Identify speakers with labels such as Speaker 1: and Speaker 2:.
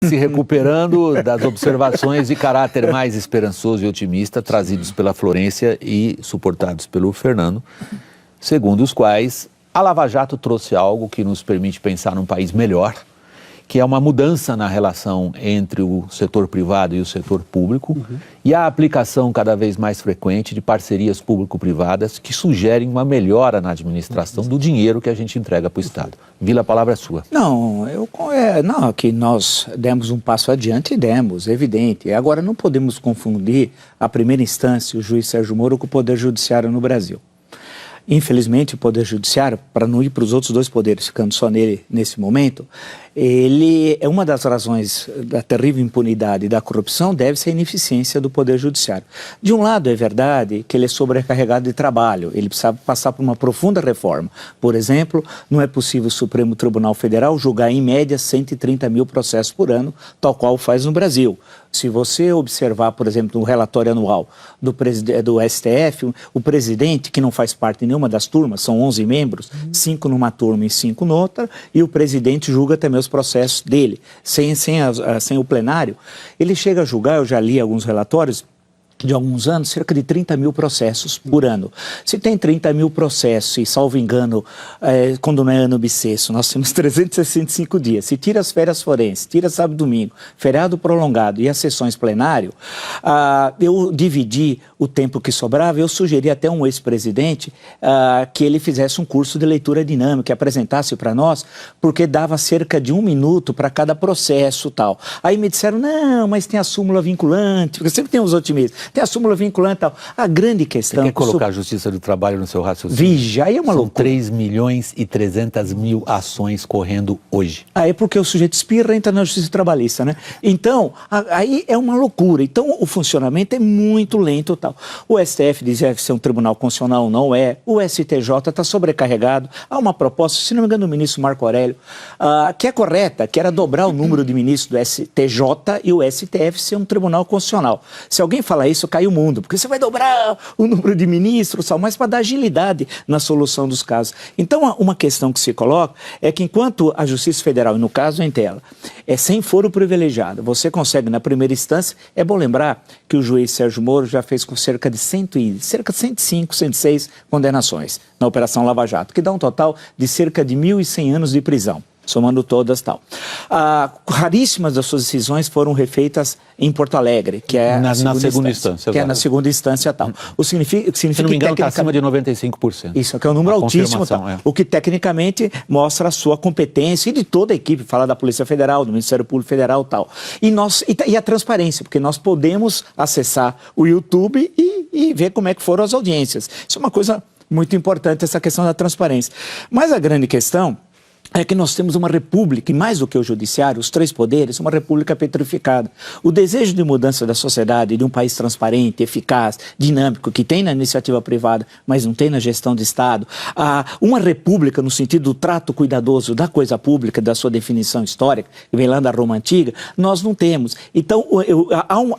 Speaker 1: se recuperando das observações de caráter mais esperançoso e otimista trazidos pela Florência e suportados pelo Fernando, segundo os quais a Lava Jato trouxe algo que nos permite pensar num país melhor, que é uma mudança na relação entre o setor privado e o setor público e a aplicação cada vez mais frequente de parcerias público-privadas que sugerem uma melhora na administração do dinheiro que a gente entrega para o Estado. Vila, a palavra é sua.
Speaker 2: Não, que nós demos um passo adiante, demos, é evidente. Agora, não podemos confundir a primeira instância, o juiz Sérgio Moro, com o Poder Judiciário no Brasil. Infelizmente, o Poder Judiciário, para não ir para os outros dois poderes, ficando só nele nesse momento, ele é uma das razões da terrível impunidade e da corrupção, deve ser a ineficiência do Poder Judiciário. De um lado, é verdade que ele é sobrecarregado de trabalho, ele precisa passar por uma profunda reforma. Por exemplo, não é possível o Supremo Tribunal Federal julgar em média 130 mil processos por ano, tal qual faz no Brasil. Se você observar, por exemplo, no relatório anual do STF, o presidente, que não faz parte de nenhuma das turmas, são 11 membros, 5 numa turma e 5 noutra, e o presidente julga também os processos dele, sem o plenário. Ele chega a julgar, eu já li alguns relatórios, de alguns anos, cerca de 30 mil processos por ano. Se tem 30 mil processos, e salvo engano, quando não é ano bissexto, nós temos 365 dias. Se tira as férias forenses, tira sábado e domingo, feriado prolongado e as sessões plenário, eu dividi o tempo que sobrava, eu sugeri até um ex-presidente que ele fizesse um curso de leitura dinâmica, apresentasse para nós, porque dava cerca de 1 minuto para cada processo e tal. Aí me disseram, não, mas tem a súmula vinculante, porque sempre tem os otimistas. Tem a súmula vinculante e tal. A grande questão...
Speaker 1: Você quer colocar a Justiça do Trabalho no seu raciocínio?
Speaker 2: Vige, aí é uma loucura.
Speaker 1: São 3.300.000 ações correndo hoje.
Speaker 2: É porque o sujeito espirra, entra na Justiça Trabalhista, né? Então, aí é uma loucura. Então, o funcionamento é muito lento e tal. O STF dizia que ser um tribunal constitucional, não é. O STJ está sobrecarregado. Há uma proposta, se não me engano, do ministro Marco Aurélio, que é correta, que era dobrar o número de ministros do STJ e o STF ser um tribunal constitucional. Se alguém falar isso, cai o mundo, porque você vai dobrar o número de ministros, mas para dar agilidade na solução dos casos. Então, uma questão que se coloca é que enquanto a Justiça Federal, e no caso em tela, é sem foro privilegiado, você consegue na primeira instância, é bom lembrar que o juiz Sérgio Moro já fez com cerca de 105, 106 condenações na Operação Lava Jato, que dá um total de cerca de 1.100 anos de prisão, somando todas tal. Raríssimas das suas decisões foram refeitas em Porto Alegre, que é
Speaker 1: na segunda instância.
Speaker 2: Que é na segunda instância tal. O que significa
Speaker 1: Se não me engano, está acima de 95%.
Speaker 2: Isso, que é um número altíssimo tal. O que tecnicamente mostra a sua competência e de toda a equipe, falar da Polícia Federal, do Ministério Público Federal tal. E a transparência, porque nós podemos acessar o YouTube e ver como é que foram as audiências. Isso é uma coisa muito importante, essa questão da transparência. Mas a grande questão é que nós temos uma república, e mais do que o judiciário, os 3 poderes, uma república petrificada. O desejo de mudança da sociedade, de um país transparente, eficaz, dinâmico, que tem na iniciativa privada, mas não tem na gestão de Estado. Uma república no sentido do trato cuidadoso da coisa pública, da sua definição histórica, que vem lá da Roma Antiga, nós não temos. Então, há um